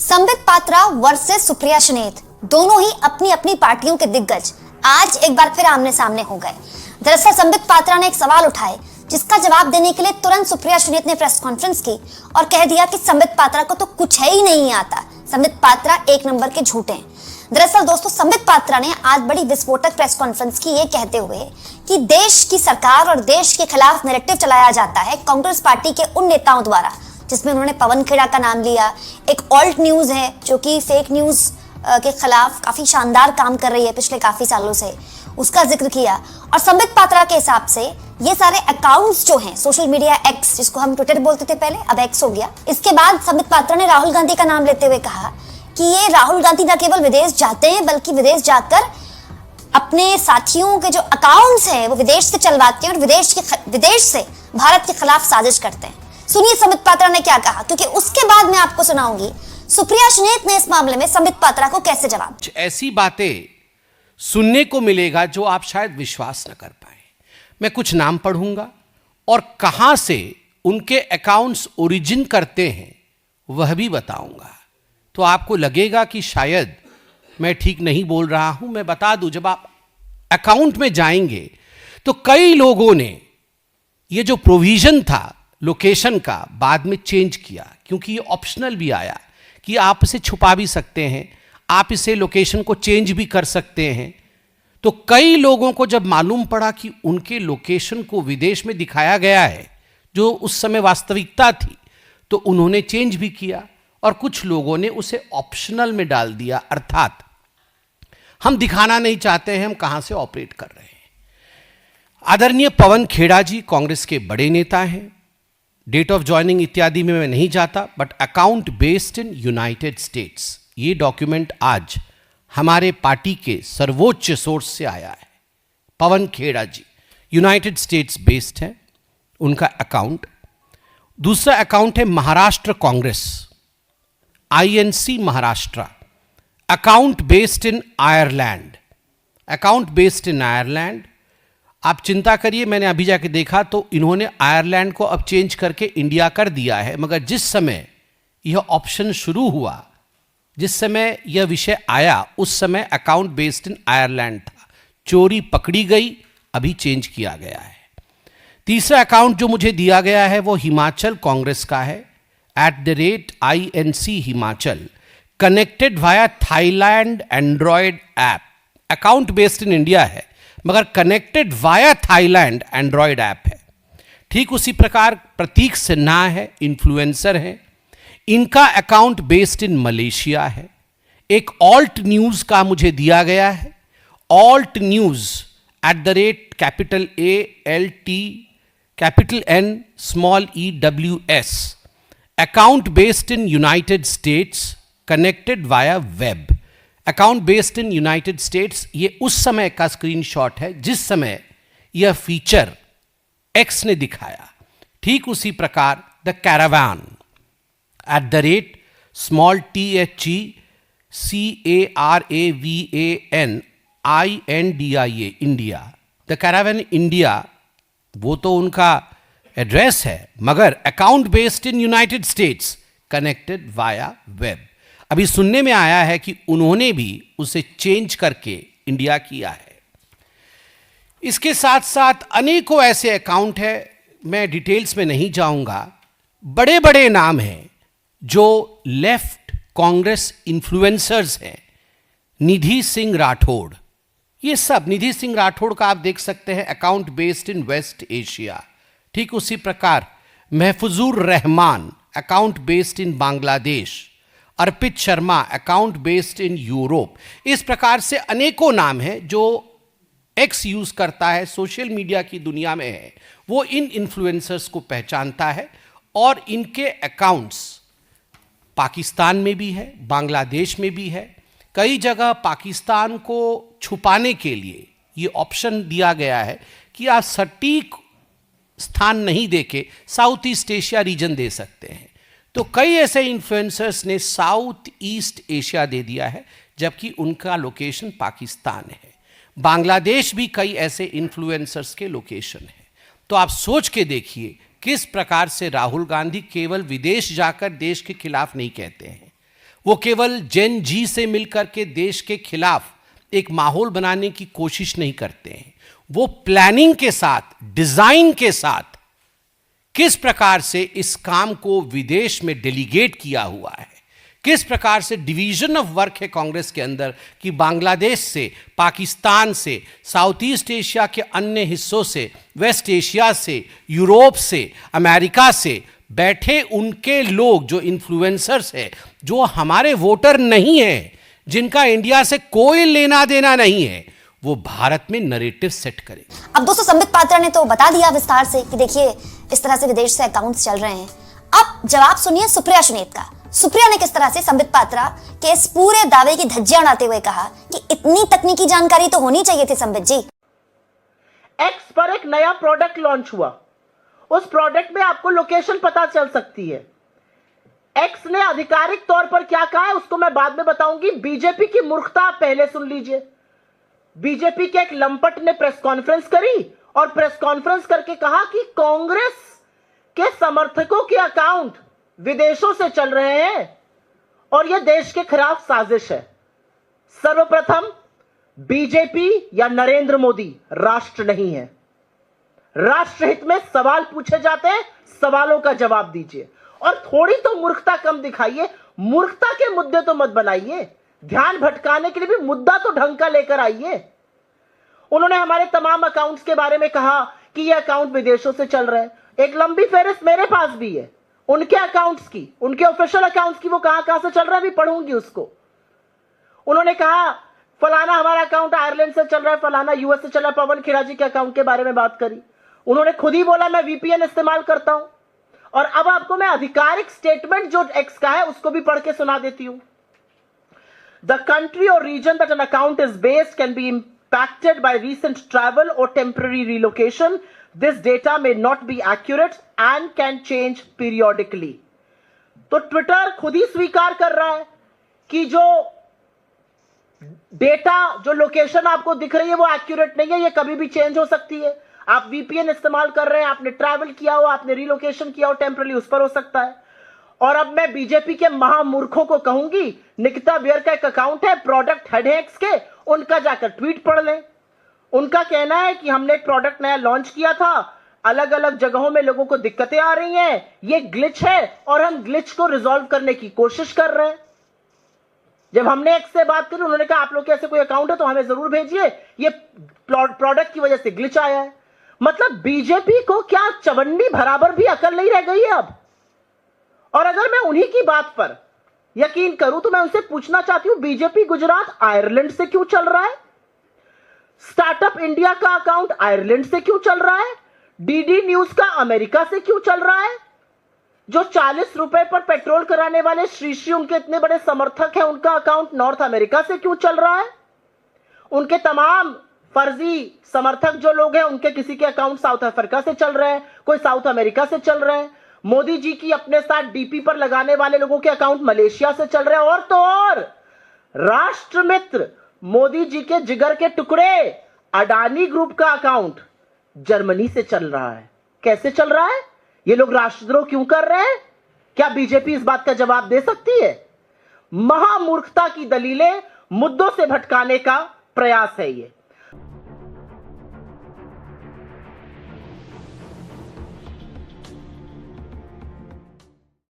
Sambit Patra versus Supriya Sunet, दोनों ही अपनी अपनी पार्टियों के दिग्गज आज एक बार फिर आमने सामने हो गए। दरअसल संबित पात्रा ने एक सवाल उठाए जिसका जवाब देने के लिए तुरंत सुप्रिया सुनेत ने प्रेस कॉन्फ्रेंस की और कह दिया कि संबित पात्रा को तो कुछ है ही नहीं आता, संबित पात्रा एक नंबर के झूठे हैं। दरअसल दोस्तों, संबित पात्रा ने आज बड़ी विस्फोटक प्रेस कॉन्फ्रेंस की ये कहते हुए कि देश की सरकार और देश के खिलाफ नैरेटिव चलाया जाता है कांग्रेस पार्टी के उन नेताओं द्वारा, जिसमें उन्होंने पवन खेड़ा का नाम लिया। एक ऑल्ट न्यूज है जो कि फेक न्यूज के खिलाफ काफी शानदार काम कर रही है पिछले काफी सालों से, उसका जिक्र किया। और संबित पात्रा के हिसाब से ये सारे अकाउंट्स जो हैं सोशल मीडिया एक्स, जिसको हम ट्विटर बोलते थे पहले, अब एक्स हो गया। इसके बाद संबित पात्रा ने राहुल गांधी का नाम लेते हुए कहा कि ये राहुल गांधी न केवल विदेश जाते हैं बल्कि विदेश जाकर अपने साथियों के जो अकाउंट्स हैं वो विदेश से चलवाते हैं और विदेश से भारत के खिलाफ साजिश करते हैं। सुनिए संबित पात्रा ने क्या कहा, क्योंकि उसके बाद मैं आपको सुनाऊंगी सुप्रिया सुनेत ने इस मामले में संबित पात्रा को कैसे जवाब। ऐसी बातें सुनने को मिलेगा जो आप शायद विश्वास न कर पाए। मैं कुछ नाम पढ़ूंगा और कहां से उनके अकाउंट्स ओरिजिन करते हैं वह भी बताऊंगा, तो आपको लगेगा कि शायद मैं ठीक नहीं बोल रहा हूं। मैं बता दूं, जब आप अकाउंट में जाएंगे तो कई लोगों ने ये जो प्रोविजन था लोकेशन का बाद में चेंज किया, क्योंकि ये ऑप्शनल भी आया कि आप इसे छुपा भी सकते हैं, आप इसे लोकेशन को चेंज भी कर सकते हैं। तो कई लोगों को जब मालूम पड़ा कि उनके लोकेशन को विदेश में दिखाया गया है जो उस समय वास्तविकता थी, तो उन्होंने चेंज भी किया और कुछ लोगों ने उसे ऑप्शनल में डाल दिया, अर्थात हम दिखाना नहीं चाहते हैं हम कहां से ऑपरेट कर रहे हैं। आदरणीय पवन खेड़ा जी कांग्रेस के बड़े नेता हैं, डेट ऑफ ज्वाइनिंग इत्यादि में मैं नहीं जाता, but account based in United states, ये डॉक्यूमेंट आज हमारे पार्टी के सर्वोच्च सोर्स से आया है। पवन खेड़ा जी यूनाइटेड स्टेट्स बेस्ड है उनका अकाउंट। दूसरा अकाउंट है Maharashtra Congress, INC Maharashtra, account based इन आयरलैंड, अकाउंट बेस्ड इन आयरलैंड। आप चिंता करिए, मैंने अभी जाके देखा तो इन्होंने आयरलैंड को अब चेंज करके इंडिया कर दिया है, मगर जिस समय यह ऑप्शन शुरू हुआ, जिस समय यह विषय आया, उस समय अकाउंट बेस्ड इन आयरलैंड था। चोरी पकड़ी गई, अभी चेंज किया गया है। तीसरा अकाउंट जो मुझे दिया गया है वो हिमाचल कांग्रेस का है, @INC Himachal, connected via Thailand Android app. Account based in India है मगर connected via Thailand Android app है। ठीक उसी प्रकार प्रतीक सिन्हा है, इन्फ्लुएंसर है, इनका अकाउंट बेस्ड इन मलेशिया है। एक ऑल्ट न्यूज का मुझे दिया गया है, alt news @capital ALT capital N small EWS, account based in United states, connected via web. Account based in United states, ये उस समय का स्क्रीनशॉट है जिस समय यह फीचर एक्स ने दिखाया। ठीक उसी प्रकार the caravan @small THECARAVAN India. The caravan India वो तो उनका एड्रेस है, मगर account based in United states, connected via web. अभी सुनने में आया है कि उन्होंने भी उसे चेंज करके इंडिया किया है। इसके साथ साथ अनेकों ऐसे अकाउंट हैं, मैं डिटेल्स में नहीं जाऊंगा। बड़े बड़े नाम हैं जो लेफ्ट कांग्रेस इन्फ्लुएंसर्स हैं। निधि सिंह राठौड़, ये सब, निधि सिंह राठौड़ का आप देख सकते हैं account based in West Asia. ठीक उसी प्रकार Mahfuzur Rahman, account based in Bangladesh. Arpit Sharma, account based in Europe. इस प्रकार से अनेकों नाम हैं जो एक्स यूज करता है, सोशल मीडिया की दुनिया में है, वो इन इन्फ्लुएंसर्स को पहचानता है और इनके अकाउंट्स पाकिस्तान में भी है, बांग्लादेश में भी है। कई जगह पाकिस्तान को छुपाने के लिए ये ऑप्शन दिया गया है कि आप सटीक स्थान नहीं देके साउथ ईस्ट एशिया रीजन दे सकते हैं। तो कई ऐसे इन्फ्लुएंसर्स ने साउथ ईस्ट एशिया दे दिया है, जबकि उनका लोकेशन पाकिस्तान है। बांग्लादेश भी कई ऐसे इन्फ्लुएंसर्स के लोकेशन है। तो आप सोच के देखिए किस प्रकार से राहुल गांधी केवल विदेश जाकर देश के खिलाफ नहीं कहते हैं, वो केवल जेन जी से मिलकर के देश के खिलाफ एक माहौल बनाने की कोशिश नहीं करते हैं, वो प्लानिंग के साथ, डिजाइन के साथ किस प्रकार से इस काम को विदेश में डेलीगेट किया हुआ है, किस प्रकार से डिवीजन ऑफ वर्क है कांग्रेस के अंदर कि बांग्लादेश से, पाकिस्तान से, साउथ ईस्ट एशिया के अन्य हिस्सों से, वेस्ट एशिया से, यूरोप से, अमेरिका से बैठे उनके लोग जो इन्फ्लुएंसर्स हैं, जो हमारे वोटर नहीं हैं, जिनका इंडिया से कोई लेना देना नहीं है, वो भारत में नरेटिव सेट करें। अब दोस्तों संबित पात्रा ने तो बता दिया विस्तार से कि देखिए इस तरह से विदेश से अकाउंट्स चल रहे हैं। अब जवाब सुनिए सुप्रिया सुनीत का। सुप्रिया ने किस तरह से संबित पात्रा के इस पूरे दावे की धज्जियां उड़ाते हुए कहा कि इतनी तकनीकी जानकारी तो होनी चाहिए थी संबित जी। एक्स पर एक नया प्रोडक्ट लॉन्च हुआ, उस प्रोडक्ट में आपको लोकेशन पता चल सकती है। एक्स ने आधिकारिक तौर पर क्या कहा है उसको मैं बाद में बताऊंगी। बीजेपी की मूर्खता आप पहले सुन लीजिए। बीजेपी के एक लंपट ने प्रेस कॉन्फ्रेंस करी और प्रेस कॉन्फ्रेंस करके कहा कि कांग्रेस के समर्थकों के अकाउंट विदेशों से चल रहे हैं और यह देश के खिलाफ साजिश है। सर्वप्रथम बीजेपी या नरेंद्र मोदी राष्ट्र नहीं है। राष्ट्रहित में सवाल पूछे जाते हैं, सवालों का जवाब दीजिए और थोड़ी तो मूर्खता कम दिखाइए। मूर्खता के मुद्दे तो मत बनाइए, ध्यान भटकाने के लिए भी मुद्दा तो ढंग का लेकर आइए। उन्होंने हमारे तमाम अकाउंट्स के बारे में कहा कि ये अकाउंट विदेशों से चल रहे हैं। एक लंबी फेहरिस्त मेरे पास भी है उनके अकाउंट्स की, उनके ऑफिशियल अकाउंट्स की, वो कहां से चल रहा है भी पढ़ूंगी उसको। उन्होंने कहा फलाना हमारा अकाउंट आयरलैंड से चल रहा है, फलाना यूएस से चल रहा है। पवन खेड़ा जी के अकाउंट के बारे में बात करी, उन्होंने खुद ही बोला मैं वीपीएन इस्तेमाल करता हूं। और अब आपको मैं आधिकारिक स्टेटमेंट जो एक्स का है उसको भी पढ़ के सुना देती हूं। द कंट्री और region that an account is based can be impacted by recent travel or temporary relocation. This data may not be accurate and can change periodically. तो ट्विटर खुद ही स्वीकार कर रहा है कि जो डेटा, जो लोकेशन आपको दिख रही है वो एक्यूरेट नहीं है, ये कभी भी चेंज हो सकती है। आप वीपीएन इस्तेमाल कर रहे हैं, आपने ट्रैवल किया हो, आपने रिलोकेशन किया हो टेम्पररी, उस पर हो सकता है। और अब मैं बीजेपी के महामूर्खों को कहूंगी, निकिता बियर का एक अकाउंट है प्रोडक्ट हेडेक्स के, उनका जाकर ट्वीट पढ़ लें। उनका कहना है कि हमने एक प्रोडक्ट नया लॉन्च किया था, अलग अलग जगहों में लोगों को दिक्कतें आ रही हैं, ये ग्लिच है और हम ग्लिच को रिजॉल्व करने की कोशिश कर रहे हैं। जब हमने एक से बात करी, उन्होंने कहा आप लोग के ऐसे कोई अकाउंट है तो हमें जरूर भेजिए, ये प्रोडक्ट की वजह से ग्लिच आया है। मतलब बीजेपी को क्या चवन्नी बराबर भी अकल नहीं रह गई है अब। और अगर मैं उन्हीं की बात पर यकीन करूं तो मैं उनसे पूछना चाहती हूं, बीजेपी गुजरात आयरलैंड से क्यों चल रहा है? स्टार्टअप इंडिया का अकाउंट आयरलैंड से क्यों चल रहा है? डीडी न्यूज का अमेरिका से क्यों चल रहा है? जो 40 रुपए पर पेट्रोल कराने वाले श्री उनके इतने बड़े समर्थक हैं, उनका अकाउंट नॉर्थ अमेरिका से क्यों चल रहा है? उनके तमाम फर्जी समर्थक जो लोग हैं, उनके किसी के अकाउंट साउथ अफ्रीका से चल रहे हैं, कोई साउथ अमेरिका से चल रहे हैं। मोदी जी की अपने साथ डीपी पर लगाने वाले लोगों के अकाउंट मलेशिया से चल रहे हैं। और तो और राष्ट्र मित्र मोदी जी के जिगर के टुकड़े अडानी ग्रुप का अकाउंट जर्मनी से चल रहा है। कैसे चल रहा है? ये लोग राष्ट्रद्रोह क्यों कर रहे हैं? क्या बीजेपी इस बात का जवाब दे सकती है? महामूर्खता की दलीलें, मुद्दों से भटकाने का प्रयास है ये।